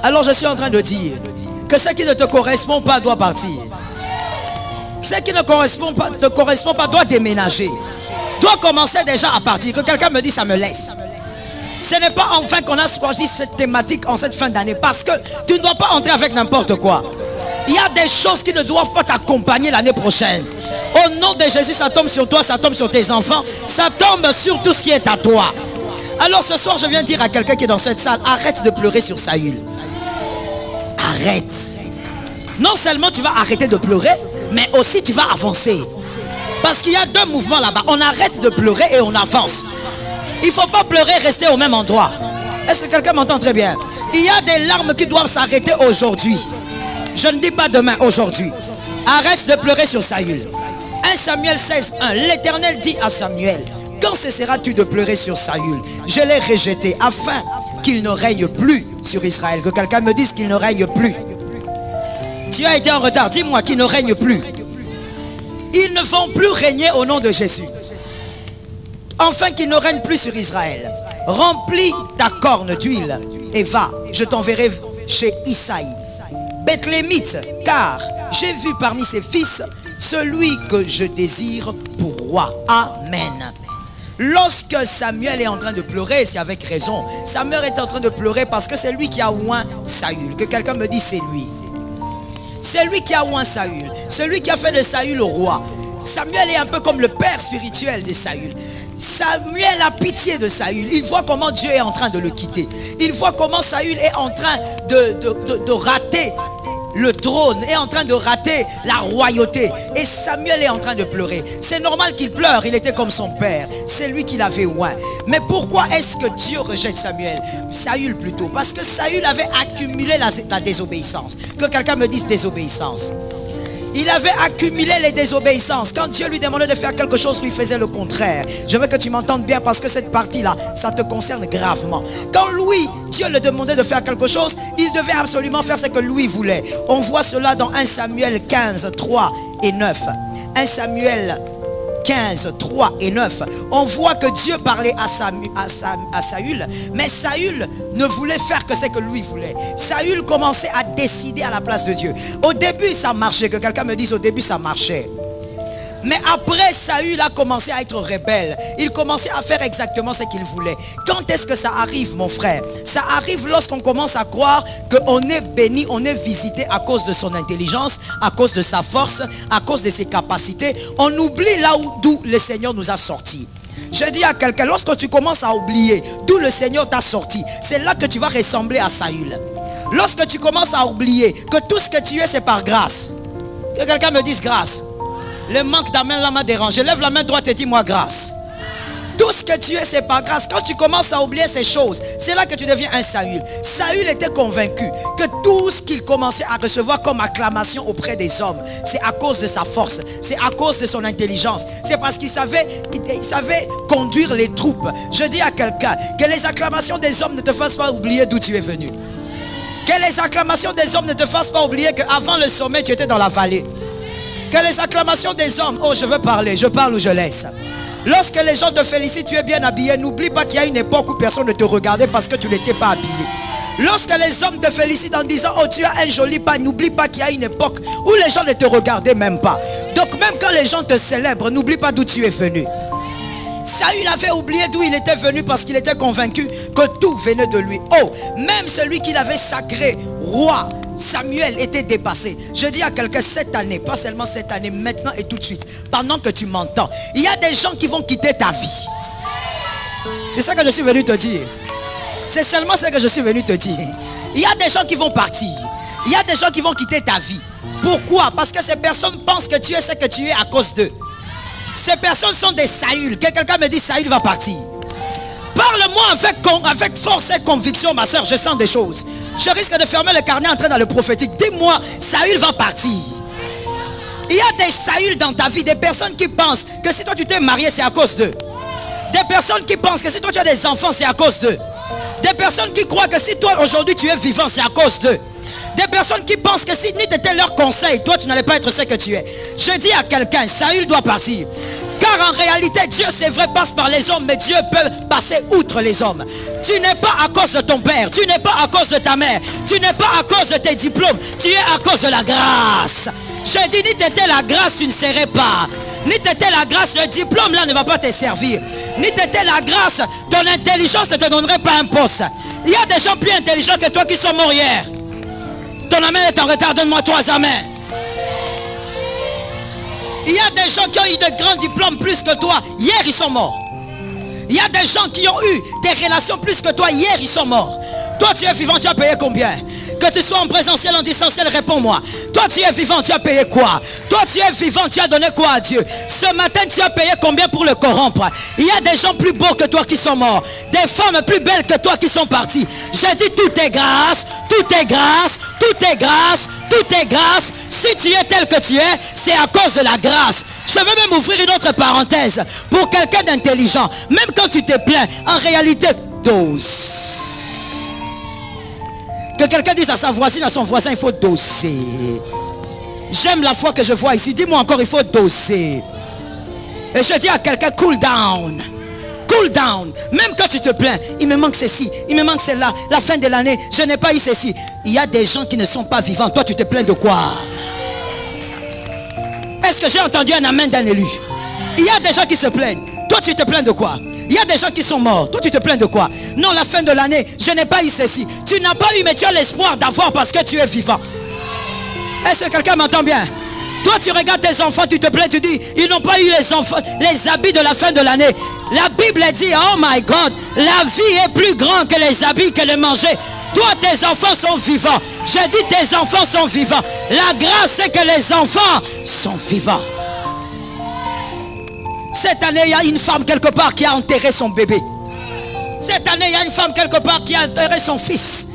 Alors je suis en train de dire que ce qui ne te correspond pas doit partir. Ce qui ne te correspond pas doit déménager. Doit commencer déjà à partir. Que quelqu'un me dise ça me laisse. Ce n'est pas enfin qu'on a choisi cette thématique en cette fin d'année. Parce que tu ne dois pas entrer avec n'importe quoi. Il y a des choses qui ne doivent pas t'accompagner l'année prochaine. Au nom de Jésus, ça tombe sur toi, ça tombe sur tes enfants. Ça tombe sur tout ce qui est à toi. Alors ce soir, je viens dire à quelqu'un qui est dans cette salle, arrête de pleurer sur Saül. Arrête. Non seulement tu vas arrêter de pleurer, mais aussi tu vas avancer. Parce qu'il y a deux mouvements là-bas. On arrête de pleurer et on avance. Il ne faut pas pleurer et rester au même endroit. Est-ce que quelqu'un m'entend très bien? Il y a des larmes qui doivent s'arrêter aujourd'hui. Je ne dis pas demain, aujourd'hui. Arrête de pleurer sur Saül. 1 Samuel 16:1. L'Éternel dit à Samuel, quand cesseras-tu de pleurer sur Saül? Je l'ai rejeté afin qu'il ne règne plus sur Israël. Que quelqu'un me dise qu'il ne règne plus. Tu as été en retard, dis-moi qu'il ne règne plus. Ils ne vont plus régner au nom de Jésus. Enfin qu'il ne règne plus sur Israël. Remplis ta corne d'huile et va, je t'enverrai chez Isaïe, Bethlémite, car j'ai vu parmi ses fils celui que je désire pour roi. Amen. Lorsque Samuel est en train de pleurer, c'est avec raison. Samuel est en train de pleurer parce que c'est lui qui a oint Saül. Que quelqu'un me dise c'est lui. C'est lui qui a oint Saül. Celui qui a fait de Saül au roi. Samuel est un peu comme le père spirituel de Saül. Samuel a pitié de Saül. Il voit comment Dieu est en train de le quitter. Il voit comment Saül est en train de rater le trône, est en train de rater la royauté. Et Samuel est en train de pleurer. C'est normal qu'il pleure, il était comme son père. C'est lui qui l'avait oint. Mais pourquoi est-ce que Dieu rejette Saül plutôt? Parce que Saül avait accumulé la désobéissance. Que quelqu'un me dise désobéissance. Il avait accumulé les désobéissances. Quand Dieu lui demandait de faire quelque chose, lui faisait le contraire. Je veux que tu m'entendes bien parce que cette partie-là, ça te concerne gravement. Quand Dieu le demandait de faire quelque chose, il devait absolument faire ce que lui voulait. On voit cela dans 1 Samuel 15, 3 et 9. 1 Samuel 15, 3 et 9. On voit que Dieu parlait à Saül, mais Saül ne voulait faire que ce que lui voulait. Saül commençait à décider à la place de Dieu. Au début, ça marchait. Que quelqu'un me dise, au début, ça marchait. Mais après, Saül a commencé à être rebelle. Il commençait à faire exactement ce qu'il voulait. Quand est-ce que ça arrive, mon frère? Ça arrive lorsqu'on commence à croire qu'on est béni, on est visité à cause de son intelligence, à cause de sa force, à cause de ses capacités. On oublie là d'où le Seigneur nous a sortis. Je dis à quelqu'un, lorsque tu commences à oublier d'où le Seigneur t'a sorti, c'est là que tu vas ressembler à Saül. Lorsque tu commences à oublier que tout ce que tu es, c'est par grâce. Que quelqu'un me dise grâce. Le manque d'amen là m'a dérangé. Lève la main droite et dis-moi grâce. Tout ce que tu es, c'est par grâce. Quand tu commences à oublier ces choses, c'est là que tu deviens un Saül. Saül était convaincu que tout ce qu'il commençait à recevoir comme acclamation auprès des hommes, c'est à cause de sa force, c'est à cause de son intelligence, c'est parce qu'il savait conduire les troupes. Je dis à quelqu'un que les acclamations des hommes ne te fassent pas oublier d'où tu es venu. Que les acclamations des hommes ne te fassent pas oublier qu'avant le sommet, tu étais dans la vallée. Que les acclamations des hommes, oh je veux parler, je parle ou je laisse. Lorsque les gens te félicitent, tu es bien habillé. N'oublie pas qu'il y a une époque où personne ne te regardait parce que tu n'étais pas habillé. Lorsque les hommes te félicitent en disant, oh tu as un joli pas, n'oublie pas qu'il y a une époque où les gens ne te regardaient même pas. Donc même quand les gens te célèbrent, n'oublie pas d'où tu es venu. Saül avait oublié d'où il était venu parce qu'il était convaincu que tout venait de lui. Oh, même celui qu'il avait sacré roi, Samuel, était dépassé. Je dis à quelqu'un cette année, pas seulement cette année, maintenant et tout de suite, pendant que tu m'entends, il y a des gens qui vont quitter ta vie. C'est ça que je suis venu te dire. C'est seulement ce que je suis venu te dire. Il y a des gens qui vont partir. Il y a des gens qui vont quitter ta vie. Pourquoi? Parce que ces personnes pensent que tu es ce que tu es à cause d'eux. Ces personnes sont des Saül. Que quelqu'un me dit Saül va partir. Parle-moi avec force et conviction, ma soeur. Je sens des choses. Je risque de fermer le carnet entré dans le prophétique. Dis-moi, Saül va partir. Il y a des Saül dans ta vie. Des personnes qui pensent que si toi tu t'es marié, c'est à cause d'eux. Des personnes qui pensent que si toi tu as des enfants, c'est à cause d'eux. Des personnes qui croient que si toi aujourd'hui tu es vivant, c'est à cause d'eux. Des personnes qui pensent que si ni t'étais leur conseil, toi tu n'allais pas être ce que tu es. Je dis à quelqu'un, Saül doit partir. Car en réalité, Dieu c'est vrai passe par les hommes, mais Dieu peut passer outre les hommes. Tu n'es pas à cause de ton père, tu n'es pas à cause de ta mère, tu n'es pas à cause de tes diplômes, tu es à cause de la grâce. Je dis, ni t'étais la grâce, tu ne serais pas. Ni t'étais la grâce, le diplôme là ne va pas te servir. Ni t'étais la grâce, ton intelligence ne te donnerait pas un poste. Il y a des gens plus intelligents que toi qui sont morts hier. Ton amen est en retard, donne-moi 3 amens. Il y a des gens qui ont eu de grands diplômes plus que toi. Hier, ils sont morts. Il y a des gens qui ont eu des relations plus que toi. Hier, ils sont morts. Toi, tu es vivant, tu as payé combien? Que tu sois en présentiel, en distanciel, réponds-moi. Toi, tu es vivant, tu as payé quoi? Toi, tu es vivant, tu as donné quoi à Dieu? Ce matin, tu as payé combien pour le corrompre? Il y a des gens plus beaux que toi qui sont morts. Des femmes plus belles que toi qui sont parties. J'ai dit, tout est grâce, tout est grâce, tout est grâce, tout est grâce. Si tu es tel que tu es, c'est à cause de la grâce. Je veux même ouvrir une autre parenthèse. Pour quelqu'un d'intelligent, même quand tu te plains, en réalité, dose. Que quelqu'un dise à sa voisine, à son voisin, il faut doser. J'aime la foi que je vois ici. Dis-moi encore, il faut doser. Et je dis à quelqu'un, cool down. Cool down. Même quand tu te plains, il me manque ceci, il me manque cela. La fin de l'année, je n'ai pas eu ceci. Il y a des gens qui ne sont pas vivants. Toi, tu te plains de quoi? Est-ce que j'ai entendu un amen d'un élu? Il y a des gens qui se plaignent. Toi, tu te plains de quoi? Il y a des gens qui sont morts. Toi, tu te plains de quoi? Non, la fin de l'année, je n'ai pas eu ceci. Tu n'as pas eu, mais tu as l'espoir d'avoir parce que tu es vivant. Est-ce que quelqu'un m'entend bien? Toi, tu regardes tes enfants, tu te plains, tu dis, ils n'ont pas eu les enfants, les habits de la fin de l'année. La Bible dit, oh my God, la vie est plus grande que les habits, que le manger. Toi, tes enfants sont vivants. Je dis, tes enfants sont vivants. La grâce, c'est que les enfants sont vivants. Cette année, il y a une femme quelque part qui a enterré son bébé. Cette année, il y a une femme quelque part qui a enterré son fils.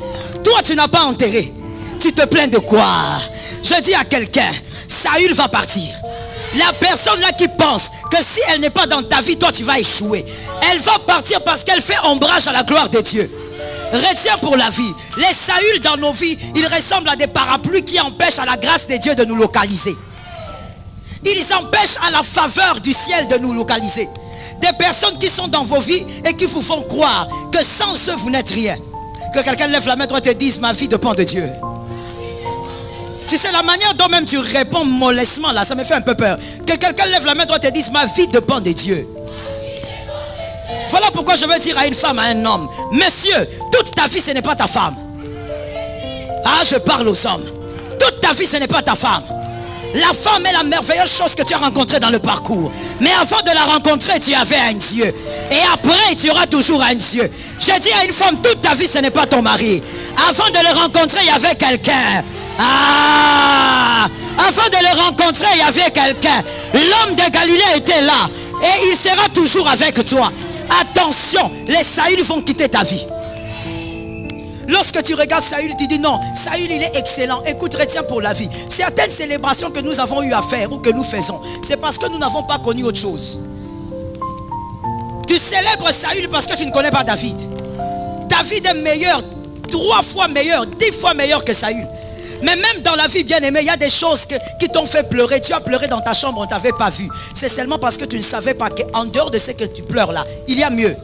Toi, tu n'as pas enterré. Tu te plains de quoi? Je dis à quelqu'un, Saül va partir. La personne là qui pense que si elle n'est pas dans ta vie, toi tu vas échouer. Elle va partir parce qu'elle fait ombrage à la gloire de Dieu. Retiens pour la vie. Les Saül dans nos vies, ils ressemblent à des parapluies qui empêchent à la grâce de Dieu de nous localiser. Ils empêchent à la faveur du ciel de nous localiser. Des personnes qui sont dans vos vies et qui vous font croire que sans eux vous n'êtes rien. Que quelqu'un lève la main droite et dise, ma vie dépend de Dieu. Tu sais, la manière dont même tu réponds mollessement là, ça me fait un peu peur. Que quelqu'un lève la main droite et dise, ma vie dépend de Dieu. Voilà pourquoi je veux dire à une femme, à un homme, monsieur, toute ta vie ce n'est pas ta femme. Ah, je parle aux hommes. Toute ta vie ce n'est pas ta femme. La femme est la merveilleuse chose que tu as rencontrée dans le parcours. Mais avant de la rencontrer, tu avais un Dieu. Et après, tu auras toujours un Dieu. J'ai dit à une femme, toute ta vie, ce n'est pas ton mari. Avant de le rencontrer, il y avait quelqu'un. Ah! Avant de le rencontrer, il y avait quelqu'un. L'homme de Galilée était là. Et il sera toujours avec toi. Attention, les Saül vont quitter ta vie. Lorsque tu regardes Saül, tu dis non, Saül il est excellent. Écoute, retiens pour la vie. Certaines célébrations que nous avons eu à faire ou que nous faisons, c'est parce que nous n'avons pas connu autre chose. Tu célèbres Saül parce que tu ne connais pas David. David est meilleur, 3 fois meilleur, 10 fois meilleur que Saül. Mais même dans la vie bien aimée, il y a des choses qui t'ont fait pleurer. Tu as pleuré dans ta chambre, on ne t'avait pas vu. C'est seulement parce que tu ne savais pas qu'en dehors de ce que tu pleures là, il y a mieux.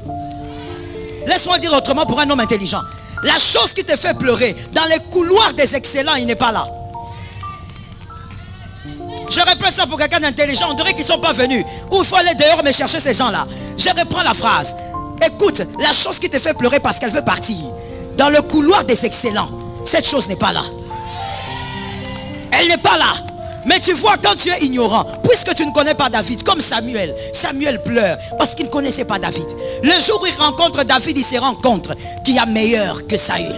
Laisse-moi dire autrement pour un homme intelligent. La chose qui te fait pleurer, dans les couloirs des excellents, il n'est pas là. Je répète ça pour quelqu'un d'intelligent. On dirait qu'ils ne sont pas venus. Ou il faut aller dehors mais chercher ces gens-là. Je reprends la phrase. Écoute, la chose qui te fait pleurer parce qu'elle veut partir, dans le couloir des excellents, cette chose n'est pas là. Elle n'est pas là. Mais tu vois, quand tu es ignorant, puisque tu ne connais pas David, comme Samuel, Samuel pleure parce qu'il ne connaissait pas David. Le jour où il rencontre David, il se rend compte qu'il y a meilleur que Saül.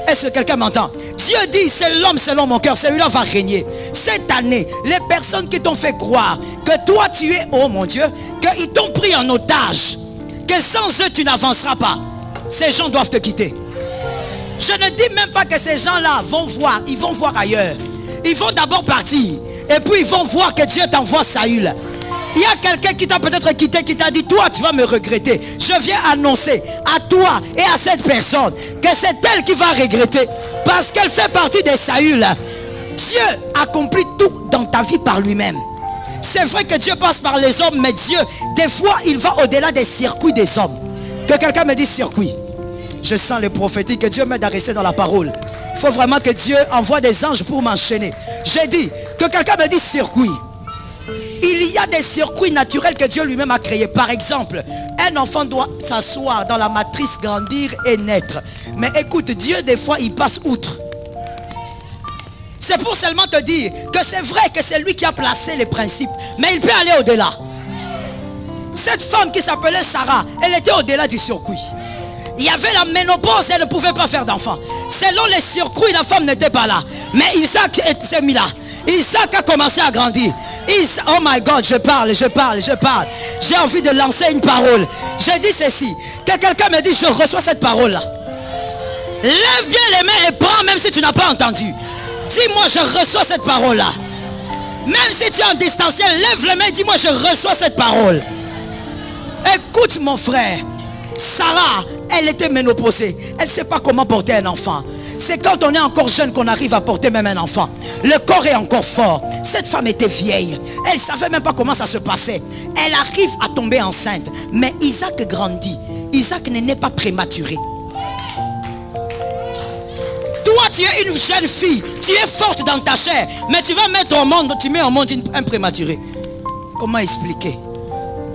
Est-ce que quelqu'un m'entend? Dieu dit, c'est l'homme selon mon cœur, celui-là va régner. Cette année, les personnes qui t'ont fait croire que toi tu es, oh mon Dieu, qu'ils t'ont pris en otage, que sans eux tu n'avanceras pas, ces gens doivent te quitter. Je ne dis même pas que ces gens-là vont voir, ils vont voir ailleurs. Ils vont d'abord partir. Et puis ils vont voir que Dieu t'envoie Saül. Il y a quelqu'un qui t'a peut-être quitté, qui t'a dit, toi tu vas me regretter. Je viens annoncer à toi et à cette personne que c'est elle qui va regretter. Parce qu'elle fait partie des Saül. Dieu accomplit tout dans ta vie par lui-même. C'est vrai que Dieu passe par les hommes, mais Dieu, des fois, il va au-delà des circuits des hommes. Que quelqu'un me dise circuit. Je sens le prophétique, que Dieu m'aide à rester dans la parole. Il faut vraiment que Dieu envoie des anges pour m'enchaîner. J'ai dit, que quelqu'un me dise circuit. Il y a des circuits naturels que Dieu lui-même a créés. Par exemple, un enfant doit s'asseoir dans la matrice, grandir et naître. Mais écoute, Dieu, des fois, il passe outre. C'est pour seulement te dire que c'est vrai que c'est lui qui a placé les principes. Mais il peut aller au-delà. Cette femme qui s'appelait Sarah, elle était au-delà du circuit. Il y avait la ménopause, elle ne pouvait pas faire d'enfant. Selon les circuits, la femme n'était pas là. Mais Isaac s'est mis là. Isaac a commencé à grandir. Oh my God, je parle. J'ai envie de lancer une parole. J'ai dit ceci. Que quelqu'un me dise, je reçois cette parole-là. Lève bien les mains et prends, même si tu n'as pas entendu. Dis-moi, je reçois cette parole-là. Même si tu es en distanciel, lève les mains et dis-moi, je reçois cette parole. Écoute mon frère. Sarah, elle était ménopausée. Elle ne sait pas comment porter un enfant. C'est quand on est encore jeune qu'on arrive à porter même un enfant. Le corps est encore fort. Cette femme était vieille. Elle ne savait même pas comment ça se passait. Elle arrive à tomber enceinte. Mais Isaac grandit. Isaac n'est pas prématuré. Toi, tu es une jeune fille. Tu es forte dans ta chair. Mais tu vas mettre au monde, tu mets au monde un prématuré. Comment expliquer?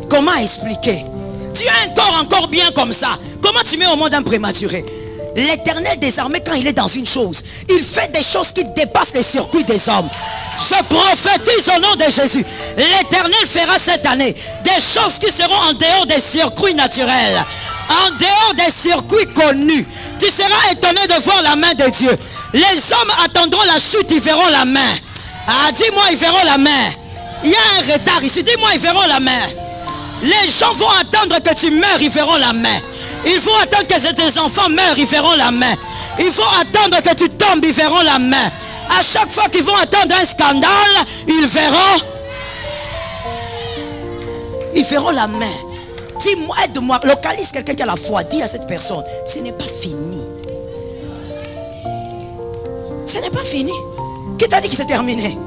Comment expliquer? Tu as un corps encore bien comme ça. Comment tu mets au monde un prématuré? L'Éternel désormais, quand il est dans une chose, il fait des choses qui dépassent les circuits des hommes. Je prophétise au nom de Jésus. L'Éternel fera cette année des choses qui seront en dehors des circuits naturels, en dehors des circuits connus. Tu seras étonné de voir la main de Dieu. Les hommes attendront la chute, ils verront la main. Ah, dis-moi, ils verront la main. Il y a un retard ici, dis-moi, ils verront la main. Les gens vont attendre que tu meurs, ils verront la main. Il faut attendre que tes enfants meurent, ils verront la main. Il faut attendre que tu tombes, ils verront la main. À chaque fois qu'ils vont attendre un scandale, ils verront la main. Dis-moi, aide-moi, localise quelqu'un qui a la foi. Dis à cette personne, ce n'est pas fini. Ce n'est pas fini. Qui t'a dit que c'est terminé?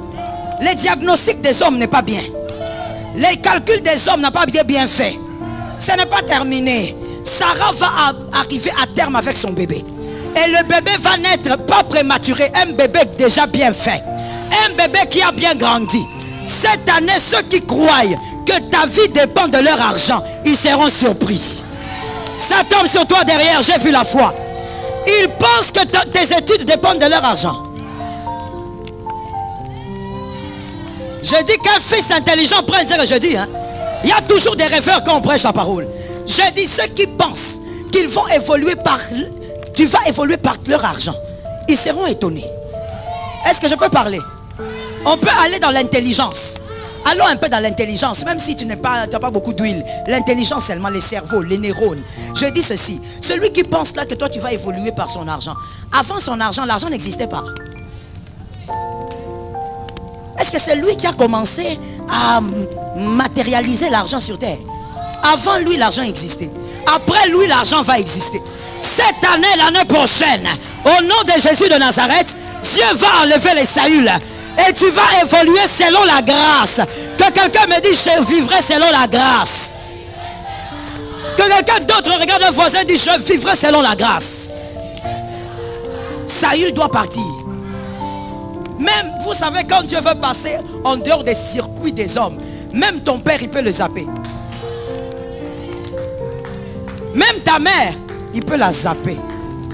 Le diagnostic des hommes n'est pas bien. Les calculs des hommes n'ont pas bien fait. Ce n'est pas terminé. Sarah va arriver à terme avec son bébé. Et le bébé va naître pas prématuré. Un bébé déjà bien fait. Un bébé qui a bien grandi. Cette année, ceux qui croient que ta vie dépend de leur argent, ils seront surpris. Ça tombe sur toi derrière, j'ai vu la foi. Ils pensent que tes études dépendent de leur argent. Je dis qu'un fils intelligent prend ce que je dis. Il y a toujours des rêveurs quand on prêche la parole. Je dis ceux qui pensent qu'ils vont évoluer par... Tu vas évoluer par leur argent. Ils seront étonnés. Est-ce que je peux parler? On peut aller dans l'intelligence. Allons un peu dans l'intelligence. Même si tu n'as pas beaucoup d'huile. L'intelligence seulement, les cerveaux, les neurones. Je dis ceci. Celui qui pense là que toi tu vas évoluer par son argent. Avant son argent, l'argent n'existait pas. Est-ce que c'est lui qui a commencé à matérialiser l'argent sur terre? Avant lui, l'argent existait. Après lui, l'argent va exister. Cette année, l'année prochaine, au nom de Jésus de Nazareth, Dieu va enlever les Saül. Et tu vas évoluer selon la grâce. Que quelqu'un me dise, je vivrai selon la grâce. Que quelqu'un d'autre regarde un voisin et dit, je vivrai selon la grâce. Saül doit partir. Même, vous savez, quand Dieu veut passer en dehors des circuits des hommes, même ton père, il peut le zapper. Même ta mère, il peut la zapper.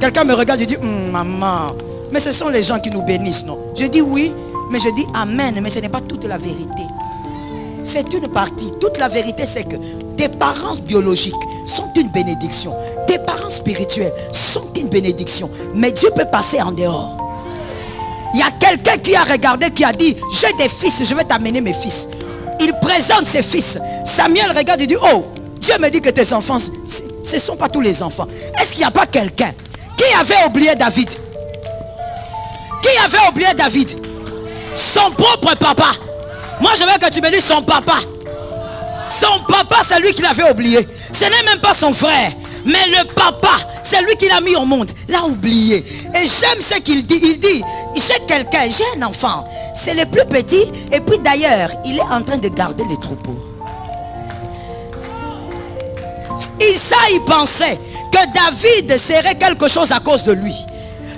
Quelqu'un me regarde et dit, maman, mais ce sont les gens qui nous bénissent, non? Je dis oui, mais je dis amen, mais ce n'est pas toute la vérité. C'est une partie. Toute la vérité, c'est que tes parents biologiques sont une bénédiction. Tes parents spirituels sont une bénédiction. Mais Dieu peut passer en dehors. Il y a quelqu'un qui a regardé, qui a dit, j'ai des fils, je vais t'amener mes fils. Il présente ses fils. Samuel regarde et dit, oh, Dieu me dit que tes enfants, ce ne sont pas tous les enfants. Est-ce qu'il n'y a pas quelqu'un qui avait oublié David? Qui avait oublié David? Son propre papa. Moi je veux que tu me dises son papa. Son papa, c'est lui qui l'avait oublié. Ce n'est même pas son frère. Mais le papa, c'est lui qui l'a mis au monde. L'a oublié. Et j'aime ce qu'il dit. Il dit, j'ai quelqu'un, j'ai un enfant. C'est le plus petit. Et puis d'ailleurs, il est en train de garder les troupeaux. Il pensait que David serait quelque chose à cause de lui.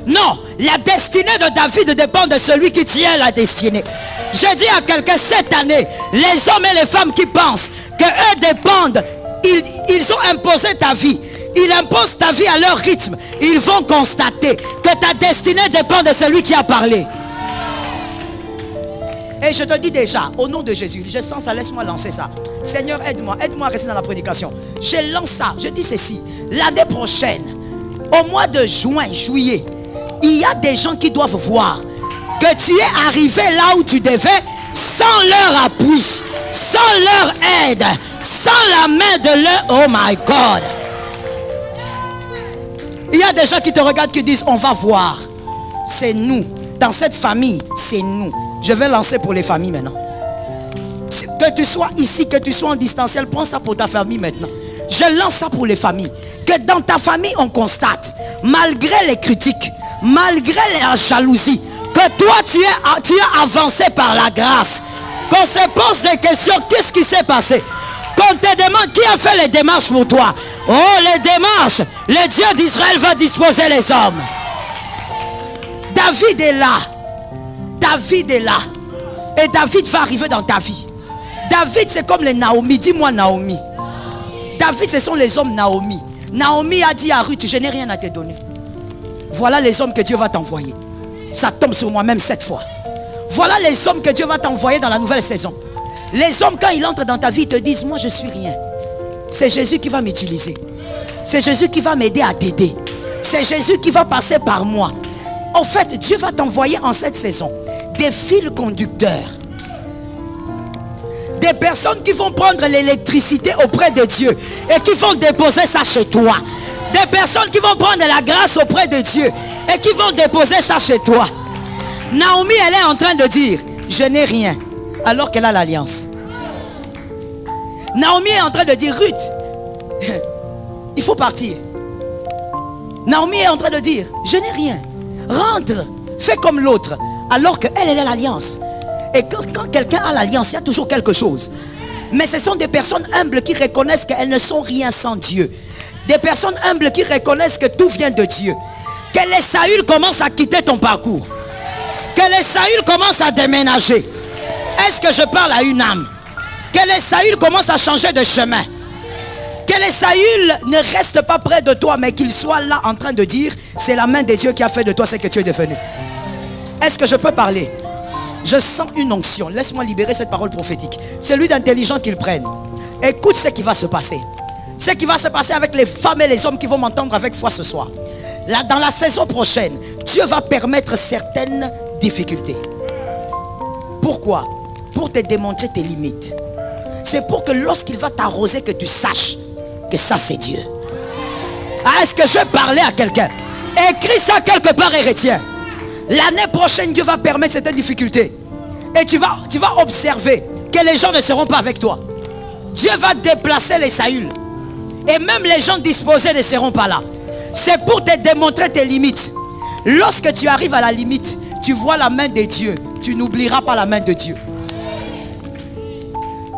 Non, la destinée de David dépend de celui qui tient la destinée. Je dis à quelqu'un cette année, les hommes et les femmes qui pensent qu'eux dépendent, ils ont imposé ta vie. Ils imposent ta vie à leur rythme. Ils vont constater que ta destinée dépend de celui qui a parlé. Et je te dis déjà, au nom de Jésus, je sens ça, laisse-moi lancer ça. Seigneur, aide-moi à rester dans la prédication. Je lance ça, je dis ceci. L'année prochaine, au mois de juillet, il y a des gens qui doivent voir que tu es arrivé là où tu devais sans leur appui, sans leur aide, sans la main de leur... Oh my God. Il y a des gens qui te regardent qui disent on va voir. C'est nous. Dans cette famille, c'est nous. Je vais lancer pour les familles maintenant. Que tu sois ici, que tu sois en distanciel, prends ça pour ta famille maintenant. Je lance ça pour les familles. Que dans ta famille, on constate, malgré les critiques, malgré la jalousie, que toi, tu as avancé par la grâce. Qu'on se pose des questions, qu'est-ce qui s'est passé? Qu'on te demande qui a fait les démarches pour toi. Oh, les démarches, le Dieu d'Israël va disposer les hommes. David est là. David est là. Et David va arriver dans ta vie. David, c'est comme les Naomi. Dis-moi Naomi. David, ce sont les hommes Naomi. Naomi a dit à Ruth, je n'ai rien à te donner. Voilà les hommes que Dieu va t'envoyer. Ça tombe sur moi-même 7 fois. Voilà les hommes que Dieu va t'envoyer dans la nouvelle saison. Les hommes, quand ils entrent dans ta vie, te disent, moi je suis rien. C'est Jésus qui va m'utiliser. C'est Jésus qui va m'aider à t'aider. C'est Jésus qui va passer par moi. En fait, Dieu va t'envoyer en cette saison des fils conducteurs. Des personnes qui vont prendre l'électricité auprès de Dieu et qui vont déposer ça chez toi. Des personnes qui vont prendre la grâce auprès de Dieu et qui vont déposer ça chez toi. Naomi, elle est en train de dire, je n'ai rien, alors qu'elle a l'alliance. Naomi est en train de dire, Ruth, il faut partir. Naomi est en train de dire, je n'ai rien. Rentre, fais comme l'autre, alors qu'elle a l'alliance. Et quand quelqu'un a l'alliance, il y a toujours quelque chose. Mais ce sont des personnes humbles qui reconnaissent qu'elles ne sont rien sans Dieu. Des personnes humbles qui reconnaissent que tout vient de Dieu. Que les Saül commencent à quitter ton parcours. Que les Saül commencent à déménager. Est-ce que je parle à une âme? Que les Saül commencent à changer de chemin. Que les Saül ne restent pas près de toi, mais qu'ils soient là en train de dire, c'est la main de Dieu qui a fait de toi ce que tu es devenu. Est-ce que je peux parler? Je sens une onction. Laisse-moi libérer cette parole prophétique. Celui d'intelligent qu'ils prennent. Écoute ce qui va se passer. Ce qui va se passer avec les femmes et les hommes qui vont m'entendre avec foi ce soir. Là, dans la saison prochaine, Dieu va permettre certaines difficultés. Pourquoi? Pour te démontrer tes limites. C'est pour que lorsqu'il va t'arroser, que tu saches que ça c'est Dieu. Ah, est-ce que je vais parler à quelqu'un? Écris ça quelque part et retiens. L'année prochaine, Dieu va permettre certaines difficultés. Et tu vas observer que les gens ne seront pas avec toi. Dieu va déplacer les Saül. Et même les gens disposés ne seront pas là. C'est pour te démontrer tes limites. Lorsque tu arrives à la limite, tu vois la main de Dieu. Tu n'oublieras pas la main de Dieu.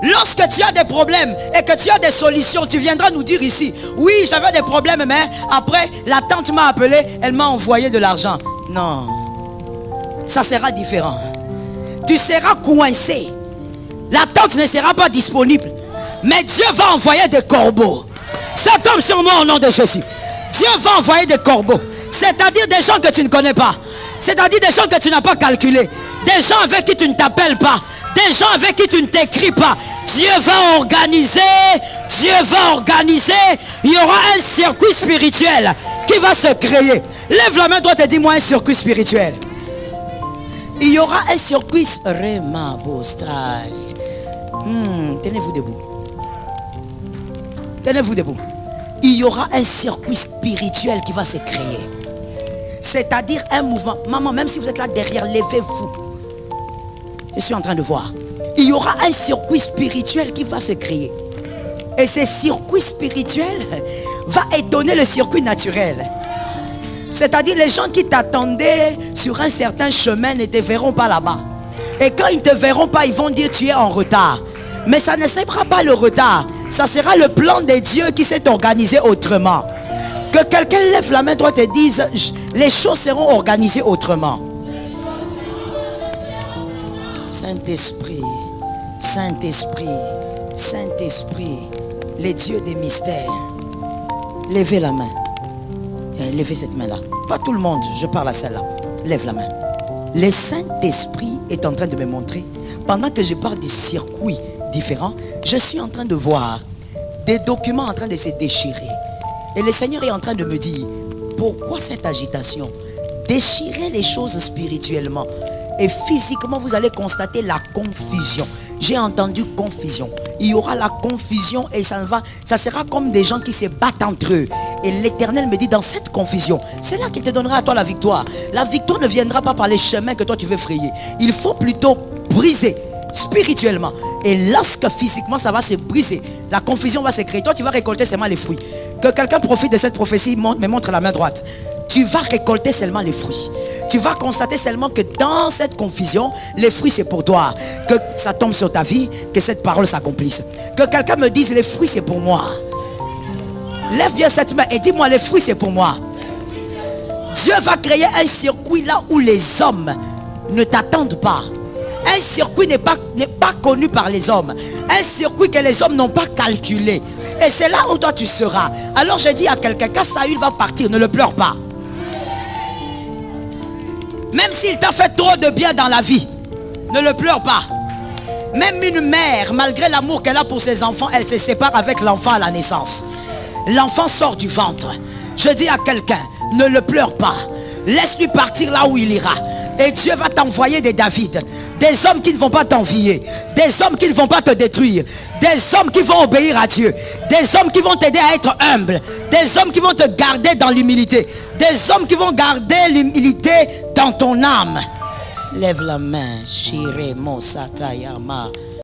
Lorsque tu as des problèmes et que tu as des solutions, tu viendras nous dire ici, oui, j'avais des problèmes, mais après, la tante m'a appelé, elle m'a envoyé de l'argent. Non. Ça sera différent. Tu seras coincé. La tente ne sera pas disponible. Mais Dieu va envoyer des corbeaux. Ça tombe sur moi au nom de Jésus. Dieu va envoyer des corbeaux. C'est-à-dire des gens que tu ne connais pas. C'est-à-dire des gens que tu n'as pas calculés. Des gens avec qui tu ne t'appelles pas. Des gens avec qui tu ne t'écris pas. Dieu va organiser. Dieu va organiser. Il y aura un circuit spirituel qui va se créer. Lève la main droite et dis-moi un circuit spirituel. Il y aura un circuit. Tenez-vous debout. Tenez-vous debout. Il y aura un circuit spirituel qui va se créer. C'est-à-dire un mouvement. Maman, même si vous êtes là derrière, levez-vous. Je suis en train de voir. Il y aura un circuit spirituel qui va se créer. Et ce circuit spirituel va étonner le circuit naturel. C'est-à-dire les gens qui t'attendaient sur un certain chemin ne te verront pas là-bas. Et quand ils ne te verront pas, ils vont dire tu es en retard. Mais ça ne sera pas le retard. Ça sera le plan de Dieu qui s'est organisé autrement. Que quelqu'un lève la main droite et dise les choses seront organisées autrement. Saint-Esprit, Saint-Esprit, Saint-Esprit, les dieux des mystères. Levez la main. Levez cette main-là. Pas tout le monde, je parle à celle-là. Lève la main. Le Saint-Esprit est en train de me montrer, pendant que je parle des circuits différents, je suis en train de voir des documents en train de se déchirer. Et le Seigneur est en train de me dire, pourquoi cette agitation? Déchirez les choses spirituellement. Et physiquement, vous allez constater la confusion. J'ai entendu confusion. Il y aura la confusion et ça sera comme des gens qui se battent entre eux. Et l'Éternel me dit, dans cette confusion, c'est là qu'il te donnera à toi la victoire. La victoire ne viendra pas par les chemins que toi tu veux frayer. Il faut plutôt briser spirituellement. Et lorsque physiquement ça va se briser, la confusion va se créer. Toi tu vas récolter seulement les fruits. Que quelqu'un profite de cette prophétie, me montre la main droite. Tu vas récolter seulement les fruits. Tu vas constater seulement que dans cette confusion, les fruits c'est pour toi. Que ça tombe sur ta vie, que cette parole s'accomplisse. Que quelqu'un me dise les fruits c'est pour moi. Lève bien cette main et dis-moi les fruits c'est pour moi. Dieu va créer un circuit là où les hommes ne t'attendent pas. Un circuit n'est pas connu par les hommes. Un circuit que les hommes n'ont pas calculé. Et c'est là où toi tu seras. Alors je dis à quelqu'un, quand Saül va partir, ne le pleure pas. Même s'il t'a fait trop de bien dans la vie, ne le pleure pas. Même une mère, malgré l'amour qu'elle a pour ses enfants, elle se sépare avec l'enfant à la naissance. L'enfant sort du ventre. Je dis à quelqu'un, ne le pleure pas. Laisse-lui partir là où il ira. Et Dieu va t'envoyer des David, des hommes qui ne vont pas t'envier, des hommes qui ne vont pas te détruire, des hommes qui vont obéir à Dieu, des hommes qui vont t'aider à être humble, des hommes qui vont te garder dans l'humilité, des hommes qui vont garder l'humilité dans ton âme. Lève la main, Shire Mosatayama.